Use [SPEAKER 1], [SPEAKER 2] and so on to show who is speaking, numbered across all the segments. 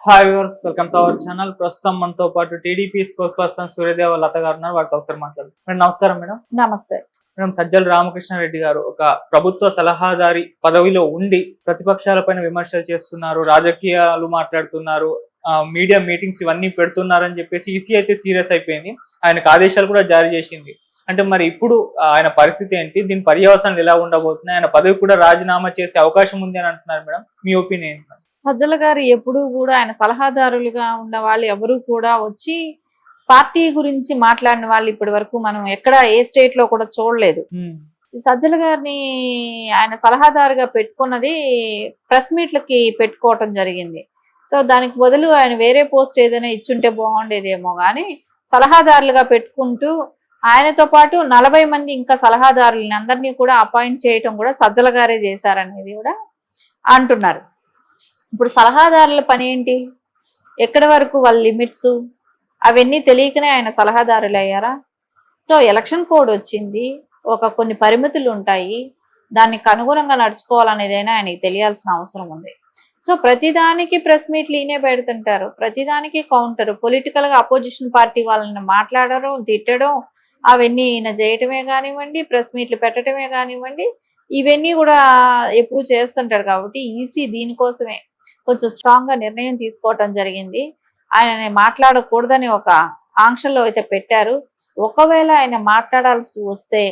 [SPEAKER 1] Hi viewers, welcome to our channel. ప్రస్తుతం మనతో పాటు టీడీపీ స్పోక్స్ పర్సన్ సూర్యదేవ లత గారు ఉన్నారు. వారితో ఒకసారి మాట్లాడదాం. మేడం నమస్కారం. మేడం
[SPEAKER 2] నమస్తే.
[SPEAKER 1] మేడం, సజ్జల రామకృష్ణారెడ్డి గారు ఒక ప్రభుత్వ సలహాదారి పదవిలో ఉండి ప్రతిపక్షాలపైన విమర్శలు చేస్తున్నారు, రాజకీయాలు మాట్లాడుతున్నారు, మీడియా మీటింగ్స్ ఇవన్నీ పెడుతున్నారని చెప్పేసి ఈసీ అయితే సీరియస్ అయిపోయింది. ఆయనకు ఆదేశాలు కూడా జారీ చేసింది. అంటే మరి ఇప్పుడు ఆయన పరిస్థితి ఏంటి, దీని పర్యవసానాలు ఎలా ఉండబోతున్నాయి, ఆయన పదవి కూడా రాజీనామా చేసే అవకాశం ఉంది అని అంటున్నారు. మేడం, మీ ఒపీనియన్ ఏంటి?
[SPEAKER 2] సజ్జల గారు ఎప్పుడూ కూడా ఆయన సలహాదారులుగా ఉన్న వాళ్ళు ఎవరు కూడా వచ్చి పార్టీ గురించి మాట్లాడిన వాళ్ళు ఇప్పటి వరకు మనం ఎక్కడ ఏ స్టేట్ లో కూడా చూడలేదు. సజ్జల గారిని ఆయన సలహాదారుగా పెట్టుకున్నది ప్రెస్ మీట్లకి పెట్టుకోవటం జరిగింది. సో దానికి బదులు ఆయన వేరే పోస్ట్ ఏదైనా ఇచ్చుంటే బాగుండేదేమో కానీ సలహాదారులుగా పెట్టుకుంటూ ఆయనతో పాటు 40 మంది ఇంకా సలహాదారులని అందరినీ కూడా అపాయింట్ చేయటం కూడా సజ్జల గారే చేశారనేది కూడా అంటున్నారు. ఇప్పుడు సలహాదారుల పని ఏంటి, ఎక్కడి వరకు వాళ్ళ లిమిట్స్ అవన్నీ తెలియకనే ఆయన సలహాదారులు అయ్యారా? సో ఎలక్షన్ కోడ్ వచ్చింది, కొన్ని పరిమితులు ఉంటాయి, దానికి అనుగుణంగా నడుచుకోవాలనేదైనా ఆయనకి తెలియాల్సిన అవసరం ఉంది. సో ప్రతిదానికి ప్రెస్ మీట్లు ఈయనే పెడుతుంటారు, ప్రతిదానికి కౌంటర్. పొలిటికల్గా అపోజిషన్ పార్టీ వాళ్ళని మాట్లాడడం, తిట్టడం అవన్నీ ఈయన చేయటమే కానివ్వండి, ప్రెస్ మీట్లు పెట్టడమే కానివ్వండి, ఇవన్నీ కూడా ఎప్పుడు చేస్తుంటారు. కాబట్టి ఈసీ దీనికోసమే కొంచెం స్ట్రాంగ్ గా నిర్ణయం తీసుకోవటం జరిగింది. ఆయన మాట్లాడకూడదని ఒక ఆంక్షల్లో అయితే పెట్టారు. ఒకవేళ ఆయన మాట్లాడాల్సి వస్తే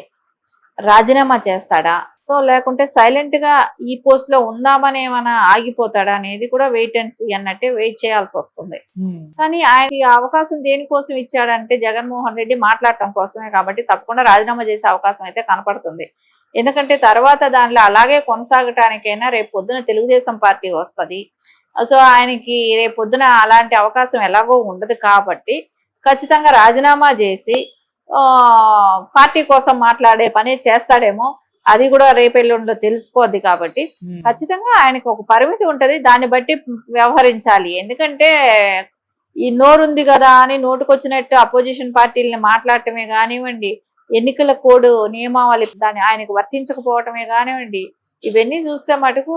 [SPEAKER 2] రాజీనామా చేస్తాడా, సో లేకుంటే సైలెంట్ గా ఈ పోస్ట్ లో ఉందామని ఏమైనా ఆగిపోతాడా అనేది కూడా వెయిట్ అండ్ సీ అన్నట్టే వెయిట్ చేయాల్సి వస్తుంది. కానీ ఆయన అవకాశం దేనికోసం ఇచ్చాడంటే జగన్మోహన్ రెడ్డి మాట్లాడటం కోసమే. కాబట్టి తప్పకుండా రాజీనామా చేసే అవకాశం అయితే కనపడుతుంది. ఎందుకంటే తర్వాత దాంట్లో అలాగే కొనసాగటానికైనా రేపు పొద్దున తెలుగుదేశం పార్టీ వస్తుంది. సో ఆయనకి రేపు పొద్దున అలాంటి అవకాశం ఎలాగో ఉండదు. కాబట్టి ఖచ్చితంగా రాజీనామా చేసి పార్టీ కోసం మాట్లాడే పని చేస్తాడేమో, అది కూడా రేపెల్లుండో తెలిసిపోద్ది. కాబట్టి ఖచ్చితంగా ఆయనకు ఒక పరిమితి ఉంటది, దాన్ని బట్టి వ్యవహరించాలి. ఎందుకంటే ఈ నోరుంది కదా అని నోటుకొచ్చినట్టు అపోజిషన్ పార్టీలని మాట్లాడటమే కానివ్వండి, ఎన్నికల కోడ్ నియమావళి దాన్ని ఆయనకు వర్తించకపోవటమే కానివ్వండి, ఇవన్నీ చూస్తే మటుకు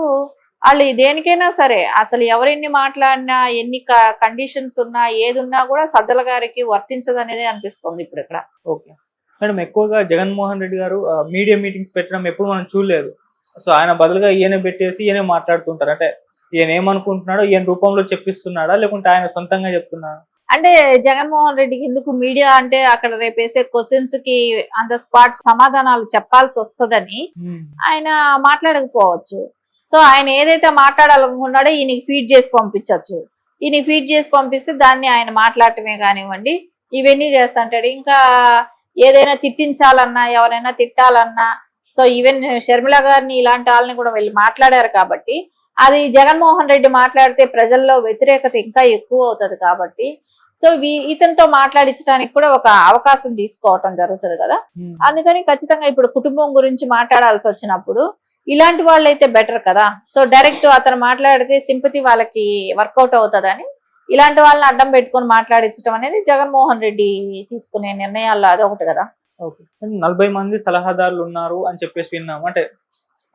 [SPEAKER 2] వాళ్ళు దేనికైనా సరే అసలు ఎవరెన్ని మాట్లాడినా, ఎన్ని కండిషన్స్ ఉన్నా, ఏది ఉన్నా కూడా సజ్జల గారికి వర్తించదు అనేది అనిపిస్తుంది ఇప్పుడు ఇక్కడ.
[SPEAKER 1] ఓకే మేడం, ఎక్కువగా జగన్మోహన్ రెడ్డి గారు మీడియా మీటింగ్స్ పెట్టడం ఎప్పుడు మనం చూడలేదు. సో ఆయన బదులుగా ఈయన పెట్టేసి ఈయన మాట్లాడుతుంటారు. అంటే ఈయన ఏమనుకుంటున్నాడో ఈయన రూపంలో చెప్పిస్తున్నాడా, లేకుంటే ఆయన సొంతంగా చెప్తున్నాడా?
[SPEAKER 2] అంటే జగన్మోహన్ రెడ్డికి ఎందుకు మీడియా అంటే అక్కడ రేపు వేసే క్వశ్చన్స్ కి ఆన్ ద స్పాట్ సమాధానాలు చెప్పాల్సి వస్తుందని ఆయన మాట్లాడకపోవచ్చు. సో ఆయన ఏదైతే మాట్లాడాలనుకున్నాడో ఈయనకి ఫీడ్ చేసి పంపించవచ్చు. ఈయన ఫీడ్ చేసి పంపిస్తే దాన్ని ఆయన మాట్లాడటమే కానివ్వండి, ఇవన్నీ చేస్తుంటాడు. ఇంకా ఏదైనా తిట్టించాలన్నా, ఎవరైనా తిట్టాలన్నా, సో ఈవెన్ షర్మిల గారిని ఇలాంటి వాళ్ళని కూడా వెళ్ళి మాట్లాడారు. కాబట్టి అది జగన్మోహన్ రెడ్డి మాట్లాడితే ప్రజల్లో వ్యతిరేకత ఇంకా ఎక్కువ అవుతుంది. కాబట్టి సో ఇతనితో మాట్లాడించడానికి కూడా ఒక అవకాశం తీసుకోవటం జరుగుతుంది కదా. అందుకని ఖచ్చితంగా ఇప్పుడు కుటుంబం గురించి మాట్లాడాల్సి వచ్చినప్పుడు ఇలాంటి వాళ్ళు అయితే బెటర్ కదా. సో డైరెక్ట్ అతను మాట్లాడితే సింపతి వాళ్ళకి వర్కౌట్ అవుతుందని ఇలాంటి వాళ్ళని అడ్డం పెట్టుకొని మాట్లాడించడం అనేది జగన్మోహన్ రెడ్డి తీసుకునే నిర్ణయాల్లో అదొకటి కదా.
[SPEAKER 1] ఓకే, 40 మంది సలహాదారులు ఉన్నారు అని చెప్పేసి విన్నాము. అంటే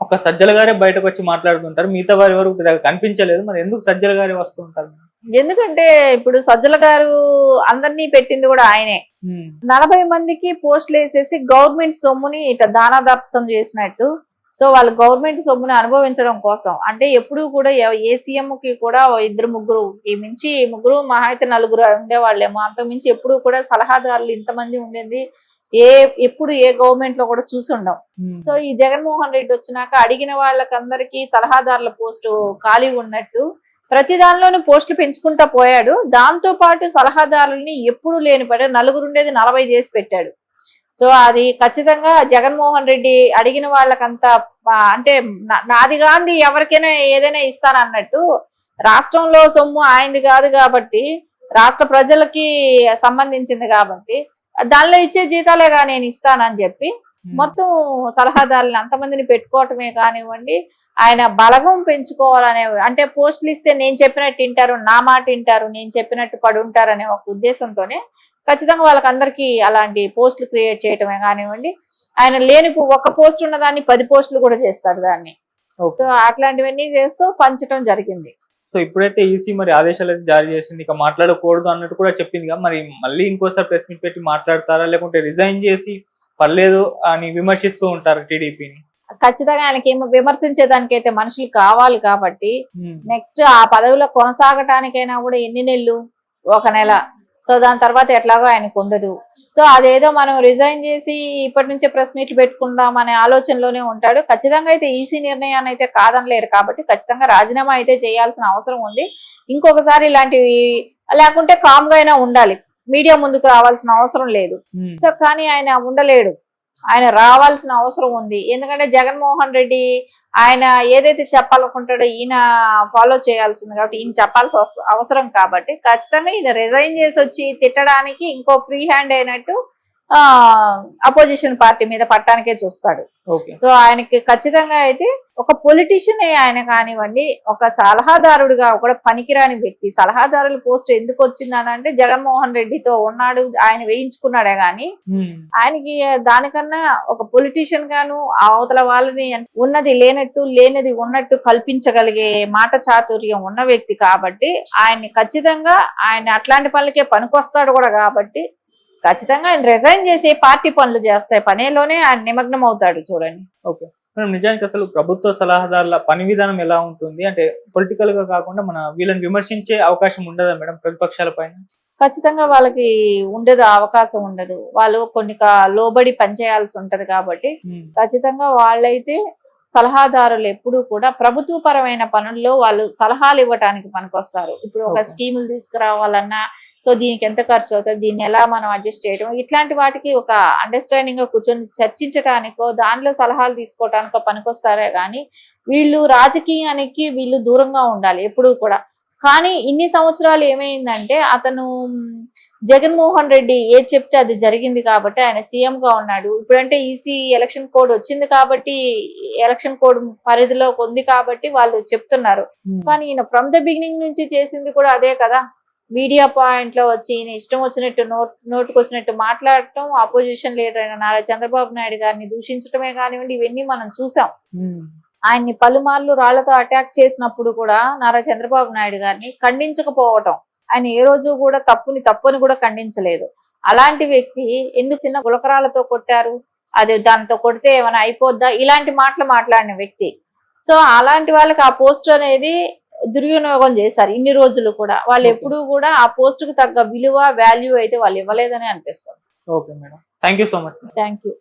[SPEAKER 1] ఒక సజ్జల గారే బయటకు వచ్చి మాట్లాడుతుంటారు, మిగతా వారి వరకు కనిపించలేదు. మరి ఎందుకు సజ్జల గారే వస్తుంటారు?
[SPEAKER 2] ఎందుకంటే ఇప్పుడు సజ్జల గారు అందరినీ పెట్టింది కూడా ఆయనే. 40 మందికి పోస్టులు వేసేసి గవర్నమెంట్ సొమ్ముని ఇట దానాదత్తం చేసినట్టు. సో వాళ్ళు గవర్నమెంట్ సొమ్ముని అనుభవించడం కోసం, అంటే ఎప్పుడు కూడా ఏ సీఎం కి కూడా 2-3 మించి 3 మహా అయితే 4 ఉండేవాళ్ళేమో, అంతకుమించి ఎప్పుడు కూడా సలహాదారులు ఇంతమంది ఉండేది ఎప్పుడు ఏ గవర్నమెంట్ లో కూడా చూసి ఉండం. సో ఈ జగన్మోహన్ రెడ్డి వచ్చినాక అడిగిన వాళ్ళకందరికీ సలహాదారుల పోస్టు ఖాళీ ఉన్నట్టు ప్రతి దానిలోనూ పోస్టులు పెంచుకుంటా పోయాడు. దాంతో పాటు సలహాదారుల్ని ఎప్పుడు లేని 4 ఉండేది 40 చేసి పెట్టాడు. సో అది ఖచ్చితంగా జగన్మోహన్ రెడ్డి అడిగిన వాళ్ళకంతా అంటే నాది గాంధీ ఎవరికైనా ఏదైనా ఇస్తానన్నట్టు, రాష్ట్రంలో సొమ్ము ఆయనది కాదు కాబట్టి, రాష్ట్ర ప్రజలకి సంబంధించింది కాబట్టి దానిలో ఇచ్చే జీతాలేగా నేను ఇస్తానని చెప్పి మొత్తం సలహాదారులను అంతమందిని పెట్టుకోవటమే కానివ్వండి, ఆయన బలగం పెంచుకోవాలనే, అంటే పోస్టులు ఇస్తే నేను చెప్పినట్టు వింటారు, నా మాట వింటారు, నేను చెప్పినట్టు పడుంటారు అనే ఒక ఉద్దేశంతోనే ఖచ్చితంగా వాళ్ళకందరికీ అలాంటి పోస్టులు క్రియేట్ చేయటమే కానివ్వండి, ఆయన లేని ఒక పోస్ట్ ఉన్నదాన్ని 10 పోస్టులు కూడా చేస్తాడు దాన్ని. సో అట్లాంటివన్నీ చేస్తూ పంచడం జరిగింది.
[SPEAKER 1] సో ఇప్పుడైతే ఈసీ మరి ఆదేశాలు అయితే జారీ చేసింది, ఇక మాట్లాడకూడదు అన్నట్టు కూడా చెప్పింది కదా, మరి మళ్ళీ ఇంకోసారి ప్రెస్ మీట్ పెట్టి మాట్లాడతారా, లేకుంటే రిజైన్ చేసి పర్లేదు అని విమర్శిస్తూ ఉంటారు టీడీపీని?
[SPEAKER 2] ఖచ్చితంగా ఆయనకి ఏమో విమర్శించేదానికి అయితే మనుషులు కావాలి కాబట్టి నెక్స్ట్ ఆ పదవిలో కొనసాగటానికైనా కూడా ఎన్ని నెలలు, 1 నెల. సో దాని తర్వాత ఎట్లాగో ఆయనకు ఉండదు. సో అదేదో మనం రిజైన్ చేసి ఇప్పటి నుంచే ప్రెస్ మీట్లు పెట్టుకుందాం అనే ఆలోచనలోనే ఉంటాడు. ఖచ్చితంగా అయితే ఈసీ నిర్ణయాన్ని అయితే కాదనలేరు కాబట్టి ఖచ్చితంగా రాజీనామా అయితే చేయాల్సిన అవసరం ఉంది. ఇంకొకసారి ఇలాంటివి లేకుంటే కామ్ గా అయినా ఉండాలి, మీడియా ముందుకు రావాల్సిన అవసరం లేదు. సో కానీ ఆయన ఉండలేడు, ఆయన రావాల్సిన అవసరం ఉంది. ఎందుకంటే జగన్మోహన్ రెడ్డి ఆయన ఏదైతే చెప్పాలనుకుంటాడో ఈయన ఫాలో చేయాల్సింది కాబట్టి ఈయన చెప్పాల్సి అవసరం కాబట్టి ఖచ్చితంగా ఈయన రిజైన్ చేసి వచ్చి తిట్టడానికి ఇంకో ఫ్రీ హ్యాండ్ అయినట్టు అపోజిషన్ పార్టీ మీద పట్టానికే చూస్తాడు. సో ఆయనకి ఖచ్చితంగా అయితే ఒక పొలిటీషియన్ ఆయన కానివ్వండి, ఒక సలహాదారుడిగా కూడా పనికిరాని వ్యక్తి. సలహాదారుల పోస్ట్ ఎందుకు వచ్చిందని అంటే జగన్మోహన్ రెడ్డితో ఉన్నాడు, ఆయన వేయించుకున్నాడే గాని ఆయనకి దానికన్నా ఒక పొలిటీషియన్ గాను అవతల వాళ్ళని ఉన్నది లేనట్టు లేనిది ఉన్నట్టు కల్పించగలిగే మాట చాతుర్యం ఉన్న వ్యక్తి కాబట్టి ఆయన్ని ఖచ్చితంగా ఆయన అట్లాంటి పనులకే పనికొస్తాడు కూడా కాబట్టి ఖచ్చితంగా ఆయన రిజైన్ చేసి పార్టీ పనులు చేస్తాయి, పనేలోనే ఆయన నిమగ్నం అవుతాడు. చూడండి.
[SPEAKER 1] ఓకే మేడం, నిజానికి అసలు ప్రభుత్వ సలహాదారుల పని విధానం ఎలా ఉంటుంది అంటే పొలిటికల్ గా కాకుండా మన వీళ్ళని విమర్శించే అవకాశం ఉండదా మేడం ప్రతిపక్షాల పైన?
[SPEAKER 2] ఖచ్చితంగా వాళ్ళకి ఉండదు, అవకాశం ఉండదు. వాళ్ళు కొన్ని లోబడి పనిచేయాల్సి ఉంటది కాబట్టి ఖచ్చితంగా వాళ్ళైతే సలహాదారులు ఎప్పుడూ కూడా ప్రభుత్వ పరమైన పనుల్లో వాళ్ళు సలహాలు ఇవ్వటానికి పనికొస్తారు. ఇప్పుడు ఒక స్కీములు తీసుకురావాలన్నా సో దీనికి ఎంత ఖర్చు అవుతుంది, దీన్ని ఎలా మనం అడ్జస్ట్ చేయడం, ఇట్లాంటి వాటికి ఒక అండర్స్టాండింగ్ గా కూర్చొని చర్చించడానికో దానిలో సలహాలు తీసుకోవటానికో పనికొస్తారే కానీ వీళ్ళు రాజకీయానికి వీళ్ళు దూరంగా ఉండాలి ఎప్పుడూ కూడా. కానీ ఇన్ని సంవత్సరాలు ఏమైందంటే అతను జగన్మోహన్ రెడ్డి ఏది చెప్తే అది జరిగింది కాబట్టి ఆయన సీఎం గా ఉన్నాడు. ఇప్పుడంటే ఈసీ ఎలక్షన్ కోడ్ వచ్చింది కాబట్టి ఎలక్షన్ కోడ్ పరిధిలో ఉంది కాబట్టి వాళ్ళు చెప్తున్నారు. కానీ ఈయన ఫ్రమ్ ద బిగినింగ్ నుంచి చేసింది కూడా అదే కదా. మీడియా పాయింట్ లో వచ్చి ఈయన ఇష్టం వచ్చినట్టు నోటుకు వచ్చినట్టు మాట్లాడటం, అపోజిషన్ లీడర్ అయిన నారా చంద్రబాబు నాయుడు గారిని దూషించడమే కానివ్వండి, ఇవన్నీ మనం చూసాం. ఆయన్ని పలుమార్లు రాళ్లతో అటాక్ చేసినప్పుడు కూడా నారా చంద్రబాబు నాయుడు గారిని ఖండించకపోవటం, ఆయన ఏ రోజు కూడా తప్పుని కూడా ఖండించలేదు. అలాంటి వ్యక్తి ఎందుకు చిన్న గులకరాలతో కొట్టారు, అది దాంతో కొడితే ఏమైనా అయిపోద్దా, ఇలాంటి మాటలు మాట్లాడిన వ్యక్తి. సో అలాంటి వాళ్ళకి ఆ పోస్ట్ అనేది దుర్వినియోగం చేశారు ఇన్ని రోజులు కూడా. వాళ్ళు ఎప్పుడూ కూడా ఆ పోస్ట్ కు తగ్గ విలువ వాల్యూ అయితే వాళ్ళు ఇవ్వలేదని అనిపిస్తుంది.
[SPEAKER 1] Okay madam, thank you so much.
[SPEAKER 2] Thank you.